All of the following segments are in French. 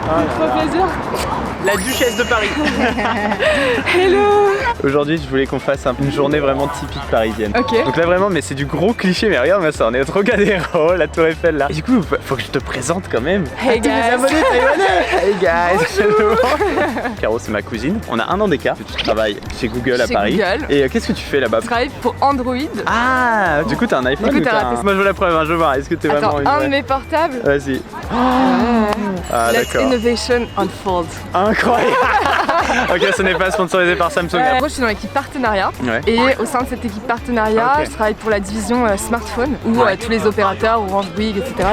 Trop plaisir. La duchesse de Paris. Hello. Aujourd'hui, je voulais qu'on fasse une journée vraiment typique parisienne. Ok. Donc là vraiment, mais c'est du gros cliché, mais regarde-moi ça, on est au Trocadéro, la Tour Eiffel là. Et du coup, faut que je te présente quand même. Hey guys. Mes abonnés taïwanais. Hey guys. Hello. Caro, c'est ma cousine. On a un an d'écart. Tu travailles chez Google à Paris. Google. Et qu'est-ce que tu fais là-bas? Je travaille pour Android. Ah, du coup t'as un iPhone ou t'as un... Moi je veux la preuve, hein, je veux voir. Est-ce que t'es Attends, vraiment une... un de mes portables. Vas-y. Ah Let d'accord. innovation unfold. Incroyable. Ok, ce n'est pas sponsorisé par Samsung. Moi je suis dans l'équipe partenariat. Ouais. Et au sein de cette équipe partenariat, Ok. je travaille pour la division smartphone où tous les opérateurs, Orange, Bouygues, etc.,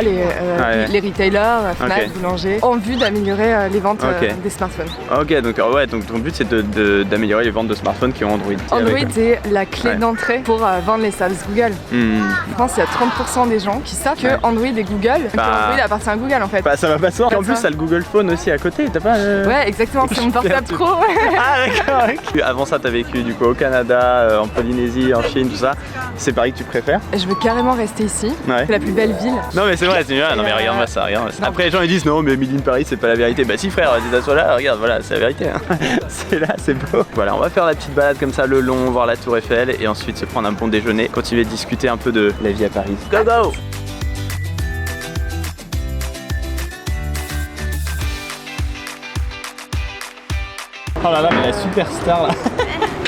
les retailers, Fnac, Boulanger, ont vu d'améliorer les ventes des smartphones. Ok, donc ouais, donc ton but c'est d'améliorer les ventes de smartphones qui ont Android. Android c'est la clé d'entrée pour vendre les services Google. En France, il y a 30% des gens qui savent que Android est Google, que Android appartient à Google en fait. Bah ça va pas se voir. En plus, t'as le Google Phone aussi à côté, t'as pas Ouais, exactement, c'est mon portable pro. Ah d'accord. Avant ça, t'as vécu du coup au Canada, en Polynésie, en Chine, tout ça. C'est Paris que tu préfères? Je veux carrément rester ici. Ouais. C'est la plus belle ville. Non mais c'est vrai, c'est bien. Non mais regarde-moi ça, regarde-moi ça. Après les gens ils disent non mais Made in Paris c'est pas la vérité. Bah si frère, si t'assois là, regarde, voilà, c'est la vérité. Hein. C'est là, c'est beau. Voilà, on va faire la petite balade comme ça le long, voir la Tour Eiffel et ensuite se prendre un bon déjeuner, continuer de discuter un peu de la vie à Paris. Go go! Oh là là, mais la superstar là.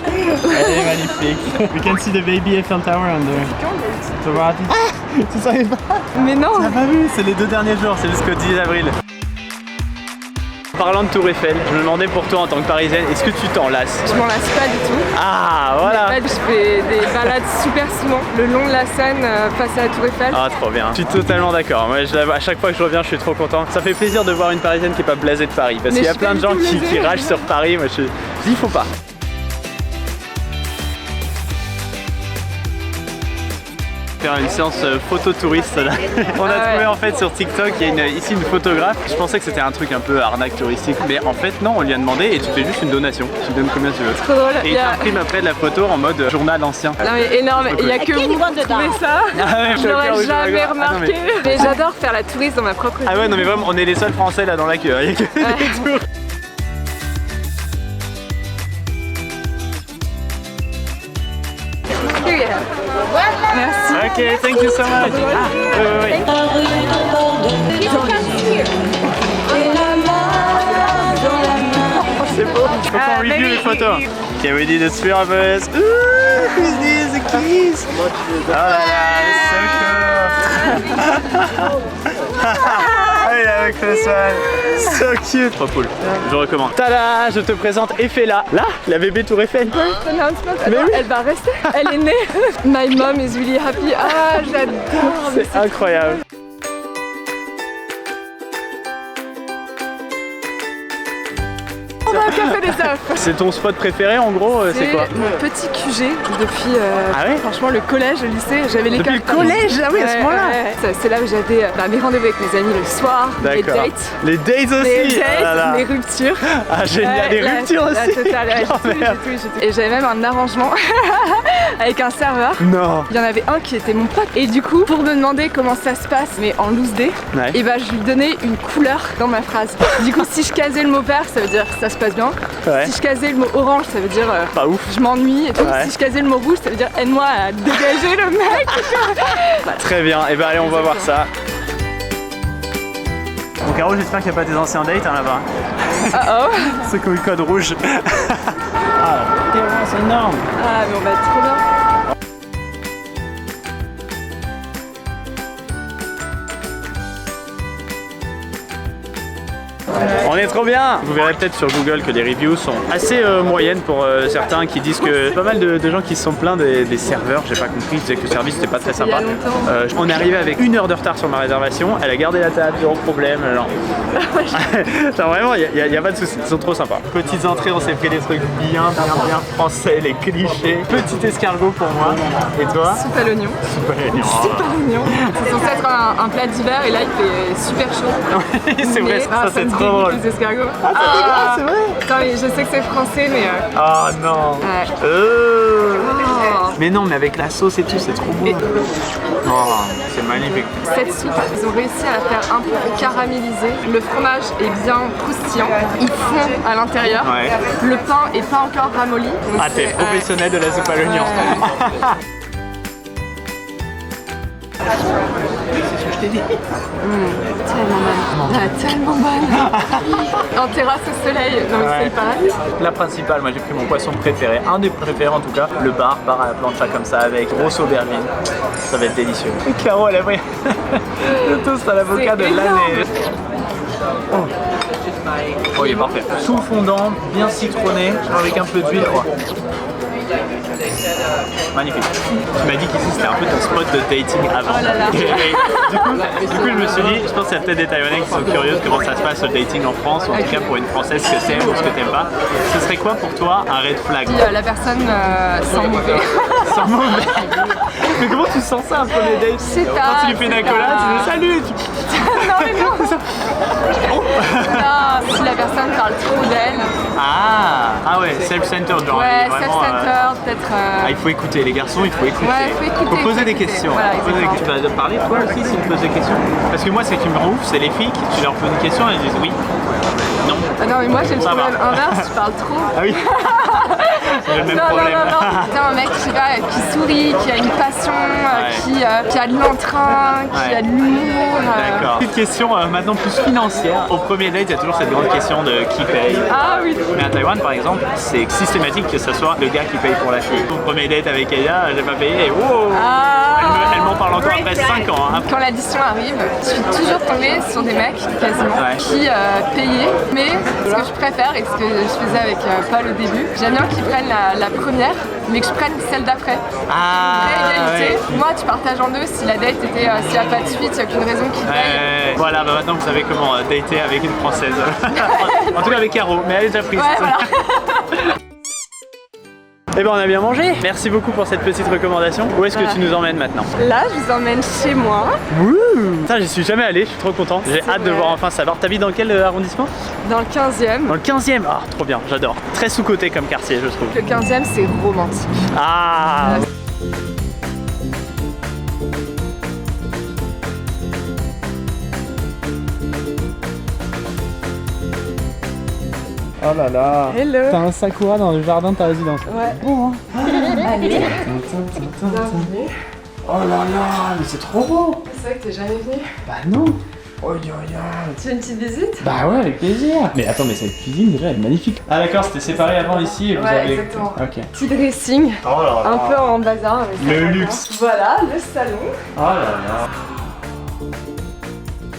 Elle est magnifique. We can see the baby Eiffel Tower on there. Tu savais pas? Mais non. Tu l'as pas vu? C'est les 2 derniers jours, c'est jusqu'au 10 avril. Parlant de Tour Eiffel, je me demandais pour toi en tant que parisienne, est-ce que tu t'en lasses? Je m'en lasse pas du tout. Ah voilà. Je fais des balades super souvent le long de la Seine face à la Tour Eiffel. Ah trop bien. Je suis totalement d'accord. Moi à chaque fois que je reviens je suis trop content. Ça fait plaisir de voir une parisienne qui est pas blasée de Paris. Parce qu'il y a plein de gens qui ragent sur Paris. Moi je dis faut pas. Faire une séance photo touriste là. On a trouvé en fait sur TikTok, il y a ici une photographe. Je pensais que c'était un truc un peu arnaque touristique, mais en fait non, on lui a demandé et tu fais juste une donation. Tu donnes combien tu veux. Trop drôle. Et il t'imprime après de la photo en mode journal ancien. Non mais énorme, il n'y a que vous qui trouvez ça. Je l'aurais jamais remarqué. Mais j'adore faire la touriste dans ma propre ville. Ah ouais non mais vraiment on est les seuls français là dans la queue. Il y a que des tours. Merci. Ok, thank you so much. Oui. C'est beau. Faut qu'on review les photos. Okay, we need a three of us. Ooh, who's this? The keys. Oh là là, so cool. I love this one. So cute. Trop cool. Je recommande. Tada, je te présente Eiffela. Là, la bébé Tour Eiffel. Mais oui. Elle va rester. Elle est née. My mom is really happy. Ah, j'adore. C'est incroyable. On a un café des œufs. C'est ton spot préféré en gros, c'est quoi? Mon petit QG depuis ah ouais franchement le collège, le lycée, j'avais les Depuis le cartes. collège, ah oui à ce moment-là. C'est là où j'avais mes rendez-vous avec mes amis le soir, les dates. Les dates aussi. Les dates, oh là là. les ruptures. Ah génial, les ruptures aussi. La totale, j'ai tout. Et j'avais même un arrangement avec un serveur. Non. Il y en avait un qui était mon pote. Et du coup, pour me demander comment ça se passe, mais en loose day, et bah je lui donnais une couleur dans ma phrase. Du coup, si je casais le mot vert, ça veut dire ça se passe bien. Si je casais le mot orange, ça veut dire pas ouf. Je m'ennuie et tout. Si je casais le mot rouge, ça veut dire aide-moi à dégager le mec. Très bien, et bah allez on va voir ça. Bon Caro, j'espère qu'il n'y a pas des anciens dates là-bas. Oh. Ceux qui ont eu le code rouge. Ah, c'est énorme. Ah mais on va être trop bien. On est trop bien. Vous verrez peut-être sur Google que les reviews sont assez moyennes pour certains qui disent que pas mal de gens qui se sont plaints des serveurs, j'ai pas compris, ils disaient que le service n'était pas très sympa. On est arrivé avec 1 heure de retard sur ma réservation, elle a gardé la table, zéro problème. Non, vraiment, il n'y a pas de soucis, ils sont trop sympas. Petites entrées, on s'est pris des trucs bien français, les clichés. Petit escargot pour moi. Et toi? Soupe à l'oignon. Soupe à l'oignon. Soupe à l'oignon. C'est censé être un plat d'hiver et là il fait super chaud. C'est vrai, ça c'est trop drôle. Les escargots. C'est vrai. Attends, je sais que c'est français mais... Oh non. Ouais. Mais non, mais avec la sauce et tout, c'est trop bon. Oh, c'est magnifique. Cette soupe, ils ont réussi à la faire un peu caraméliser. Le fromage est bien croustillant. Il fond à l'intérieur. Ouais. Le pain est pas encore ramolli. Ah, t'es professionnel de la soupe à l'oignon. C'est ce que je t'ai dit. Tellement bonne. Tellement bonne. En terrasse au soleil, donc c'est le paradis. La principale, moi j'ai pris mon poisson préféré, un des préférés en tout cas, le bar à la plancha comme ça avec grosse aubergine. Ça va être délicieux. Et Caro, elle a pris le toast à l'avocat de l'année. Oh, il est parfait. Sous fondant, bien citronné, avec un peu d'huile. Oh. Magnifique. Tu m'as dit qu'ici c'était un peu ton spot de dating avant. Oh là là. Et du coup, je me suis dit, je pense qu'il y a peut-être des Taïwanais qui sont curieux de comment ça se passe le dating en France, ou en tout cas pour une Française, ce que t'aimes ou ce que t'aimes pas. Ce serait quoi pour toi un red flag? La personne sans mauvais. Sans mauvais. Mais comment tu sens ça un premier date? Quand tu lui fais une accolade, tu dis salut. Non mais non. Non, si la personne parle trop d'elle. Ah ouais, self-centered genre. Ouais, vraiment, self-centered, peut-être. Ah, il faut écouter, les garçons, il faut écouter. Ouais, il faut écouter. Faut poser des questions. Voilà, Tu vas parler toi aussi si tu poses des questions? Parce que moi, ce qui me rend ouf, c'est les filles, tu leur poses une question et elles disent oui. Non. Ah non, mais moi j'ai le Ça va. problème inverse, tu parles trop. Ah oui. J'ai le même problème. Non. C'est un mec qui sourit, qui a une passion, qui a de l'entrain, qui a de l'humour. D'accord. Petite question maintenant plus financière. Au premier date, il y a toujours cette grande question de qui paye. Ah oui. Mais à Taïwan, par exemple, c'est systématique que ce soit le gars qui paye pour la fille. Mon premier date avec Ella, j'ai pas payé et wow. Elle m'en parle encore après 5 ans. Hein. Quand l'addition arrive, je suis toujours tombée sur des mecs, quasiment, qui payaient. Mais ce que je préfère et ce que je faisais avec Paul au début, j'aime bien qu'ils prennent la première, mais que je prenne celle d'après. Vraie égalité. Ouais. Moi, tu partages en deux. Si la date était, s'il n'y a pas de suite, il n'y a qu'une raison qui paye. Voilà, bah maintenant vous savez comment dater avec une Française. En tout cas avec Caro, mais elle est déjà prise. Ouais, voilà. Eh ben on a bien mangé. Merci beaucoup pour cette petite recommandation. Où est-ce que tu nous emmènes maintenant? Là, je vous emmène chez moi. Wouh! Ça, j'y suis jamais allé, je suis trop content. J'ai hâte de voir enfin ça. Alors, t'habites dans quel arrondissement? Dans le 15e. Dans le 15e? Ah, trop bien, j'adore. Très sous-coté comme quartier, je trouve. Le 15e, c'est romantique. Ah! Oh là là! Hello! T'as un sakura dans le jardin de ta résidence. Ouais. Bon, hein? Allez! Bienvenue. Oh là là, mais c'est trop beau! C'est vrai que t'es jamais venu. Bah non! Oh yo yo! Tu veux une petite visite? Bah ouais, avec plaisir! Mais attends, mais cette cuisine déjà elle est magnifique! Ah d'accord, c'était séparé avant ici et vous avez. Exactement. Ok. Petit dressing. Oh là là! Un peu en bazar. Avec Le ça. luxe. Voilà, le salon. Oh là là!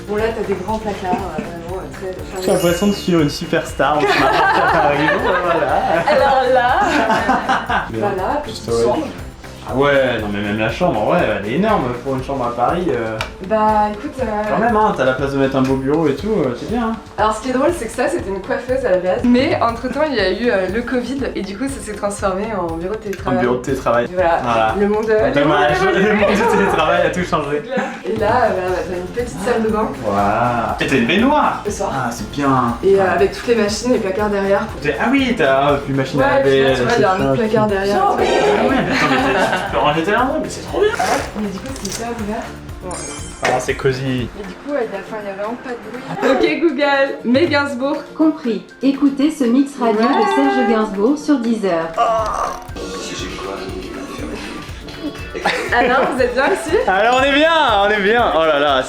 Bon là, t'as des grands placards. Vraiment très. J'ai l'impression de suivre une superstar en ce matin à Paris. Voilà! Alors là. Voilà, petite chambre. Ah ouais, non mais même la chambre, ouais, elle est énorme pour une chambre à Paris. Bah écoute. Quand même, hein, t'as la place de mettre un beau bureau et tout, c'est bien. Hein. Alors ce qui est drôle, c'est que ça, c'était une coiffeuse à la base. Mais entre temps, il y a eu le Covid et du coup, ça s'est transformé en bureau de télétravail. Un bureau de télétravail. Voilà. Le monde. Dommage, le monde du télétravail a tout changé. Et là, t'as une petite salle de bain. Voilà. Et t'as une baignoire. Le soir. Ah, c'est bien. Et avec toutes les machines et placards derrière. Ah oui, t'as une machine à laver. Ouais, tu vois, il y a un autre placard derrière. Ah ouais, mais attends, mais tu peux ranger tes lingettes, mais c'est trop bien. Mais du coup, c'est hyper ouvert. Bon. Ah, c'est cosy. Et du coup, il y a vraiment pas de bruit. Ok Google, mets Gainsbourg. Compris. Écoutez ce mix radio de Serge Gainsbourg sur Deezer. Alors, vous êtes bien ici? Alors on est bien. Oh là là.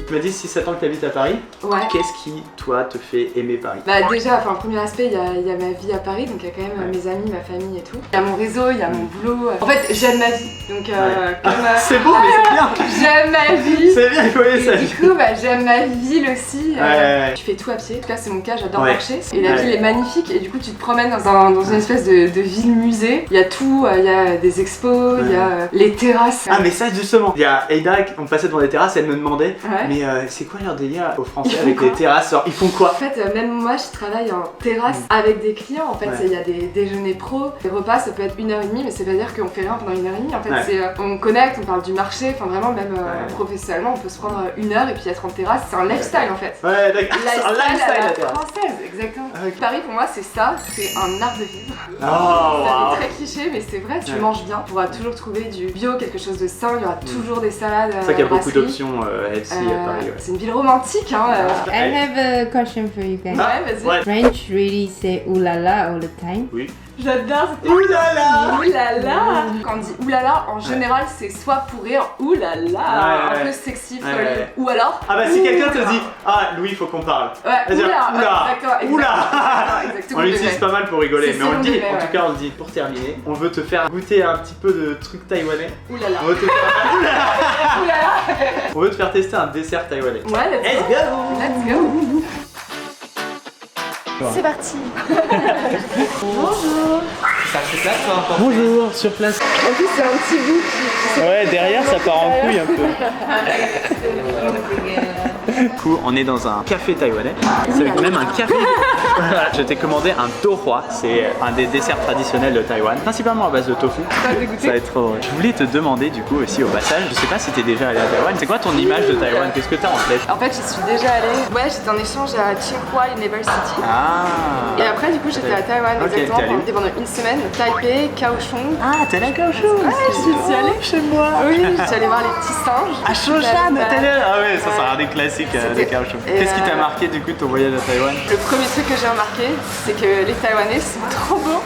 Tu m'as dit 6-7 ans que tu habites à Paris. Ouais. Qu'est-ce qui, toi, te fait aimer Paris? Bah déjà, enfin, premier aspect, il y a ma vie à Paris, donc il y a quand même mes amis, ma famille et tout. Il y a mon réseau, il y a mon boulot. En fait, j'aime ma vie, donc C'est beau, mais c'est bien. J'aime ma vie. C'est bien, oui, ça. Et du coup, j'aime ma ville aussi. Ouais. Tu fais tout à pied. En tout cas, c'est mon cas, j'adore Ouais. marcher. Et la ville est magnifique. Et du coup, tu te promènes dans une espèce de ville-musée. Il y a tout, il y a des expos, il y a les terrasses. Ah, mais ça, justement. Il y a Aida, on passait devant des terrasses, elle me demandait, Ouais. mais Mais c'est quoi leur délire aux Français avec les terrasses? Ils font quoi? En fait, même moi je travaille en terrasse avec des clients. En fait, il y a des déjeuners pro. Les repas, ça peut être 1h30, mais c'est pas dire qu'on fait rien pendant 1h30. En fait, on connecte, on parle du marché. Enfin, vraiment, même professionnellement, on peut se prendre 1 heure et puis être en terrasse. C'est un lifestyle en fait. Ouais, d'accord. C'est un lifestyle à la française, exactement. Paris, pour moi, c'est ça. C'est un art de vivre. Oh, c'est très cliché, mais c'est vrai. Tu manges bien. Tu pourras toujours trouver du bio, quelque chose de sain. Il y aura toujours des salades. C'est vrai qu'il y a beaucoup d'options healthy à Paris. C'est une ville romantique, hein. I have a question for you guys. Ouais, vas-y. French really say oulala all the time. Oui. J'adore. Oulala. Oulala. Quand on dit oulala, en général, c'est soit pour rire, oulala, un peu sexy, folie. Ou alors. Ah bah si quelqu'un te dit, ah Louis, il faut qu'on parle. Ouais. Oula. On l'utilise pas mal pour rigoler, mais on le dit. En tout cas, on le dit pour terminer. On veut te faire goûter un petit peu de trucs taïwanais. Oulala. On veut te faire. Oulala. On veut te faire tester un dessert taïwanais. Ouais, let's go. C'est parti. Bonjour. Ça se place ou encore? Bonjour, sur place. En plus, c'est un petit bout qui... Ouais, derrière ça part en couille un peu. Du coup, on est dans un café taïwanais. C'est même un café. Je t'ai commandé un doroi. C'est un des desserts traditionnels de Taïwan, principalement à base de tofu. Ça va être trop drôle. Je voulais te demander du coup aussi au passage, je sais pas si t'es déjà allé à Taïwan. C'est quoi ton image de Taïwan? Qu'est-ce que t'as en tête? En fait, j'y suis déjà allée. Ouais, j'étais en échange à Tsinghua University. Ah. Et après, du coup, j'étais à Taïwan exactement pendant 1 semaine. Taipei, Kaohsiung. Ah, t'es allé à Kaohsiung? Ouais, j'y suis allée. Chez moi. Oui, j'étais allée voir les petits singes. À Shoshan, t'es allé? Ah ouais, ça c'est un des classiques de Kaohsiung. Qu'est-ce qui t'a marqué du coup de ton voyage à Taïwan? Le premier truc que j'ai remarqué, c'est que les Taïwanais sont trop beaux.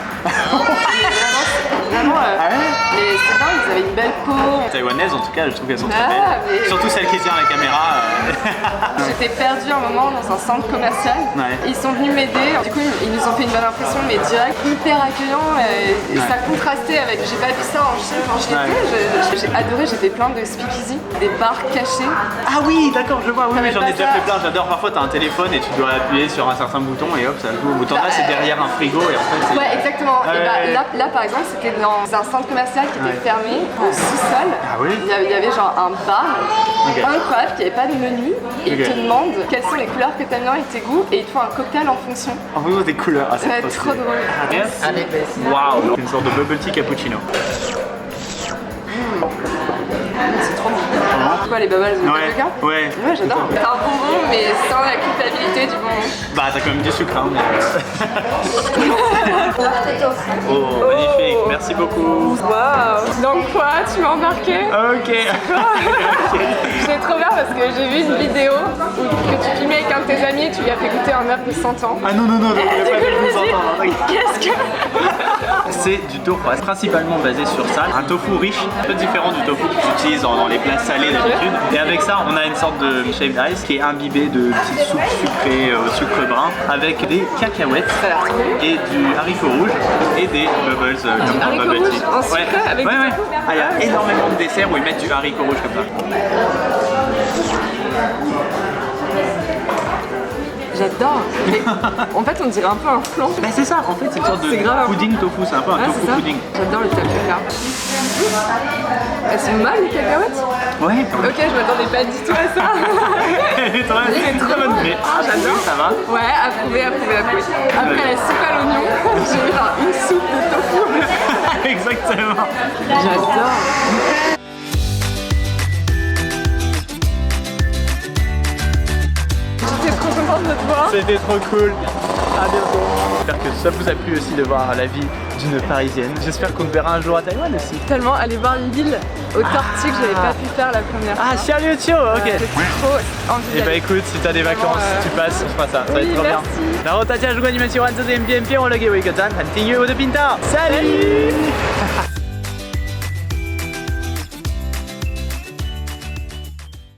Vraiment, mais c'est dingue, ils avaient une belle peau. Les Taïwanaises en tout cas, je trouve qu'elles sont très belles. Mais... Surtout celles qui tiennent la caméra. J'étais perdue un moment dans un centre commercial. Ils sont venus m'aider. Du coup, ils nous ont fait une bonne impression, mais direct, hyper accueillant. Et ça contrastait avec. J'ai pas vu ça en Chine quand j'y étais. J'ai adoré, j'ai fait plein de speakeasy, des bars cachés. Ah oui, d'accord, je vois. Oui, mais j'en ai déjà fait plein. J'adore. Parfois, t'as un téléphone et tu dois appuyer sur un certain bouton et hop, ça joue au bouton. Là, c'est derrière un frigo et en fait, c'est. Ouais, exactement. Et bah, là, par exemple, c'était dans un centre commercial qui était fermé au sous-sol. Ah oui. Il y avait genre un bar incroyable qui avait pas de menu et il te demande quelles sont les couleurs que t'aimes bien et tes goûts et il te faut un cocktail en fonction. En fonction des couleurs. Ah, ça va être trop drôle. Waouh, c'est une sorte de bubble tea cappuccino. C'est trop bon. Quoi, les bubbles de Coca? Ouais, j'adore. C'est un bonbon mais sans la culpabilité du bonbon. Bah t'as quand même du sucre hein, mais... Oh, magnifique, merci beaucoup. Waouh. Donc quoi, tu m'as embarqué? Ok. J'ai trop bien parce que j'ai vu une vidéo où que tu filmais avec un de tes amis et tu lui as fait goûter un œuf de 100 ans. Ah non, on n'a pas fait de 100 ans. Qu'est-ce que... C'est du tofu, principalement basé sur ça. Un tofu riche, un peu différent du tofu que tu utilises dans les plats salés d'habitude. Et avec ça, on a une sorte de shaved ice qui est imbibé de petites soupes sucrées au sucre brun avec des cacahuètes et du haricot rouge et des bubbles comme haricot bubble rouge tea. en sucré avec du tofu. Ah, il y a énormément de desserts où ils mettent du haricot rouge comme ça. J'adore. En fait, on dirait un peu un flan. Bah c'est ça, en fait c'est une sorte de pudding tofu, c'est un peu un tofu pudding. J'adore le tapioca. Elles sont mal les cacahuètes? Ouais. Ok, je m'attendais pas du tout à ça. C'est très bonne. Mais j'adore. Ça va? Ouais, approuvé. Après la soupe à l'oignon, j'ai mis une soupe de tofu. Exactement. J'adore. J'étais trop contente de te voir. C'était trop cool. À bientôt. J'espère que ça vous a plu aussi de voir la vie d'une Parisienne. J'espère qu'on te verra un jour à Taïwan aussi. Tellement aller voir l'île aux tortues que j'avais pas pu faire la première fois. Ah, Xiaoliuqiu, ok. C'était trop envie. Et bah écoute, si t'as des vacances, tu passes, on fera ça. Ça va être trop bien. 然后大家如果你们喜欢这支影片，别忘了给我一个赞，和订阅我的频道。Salut!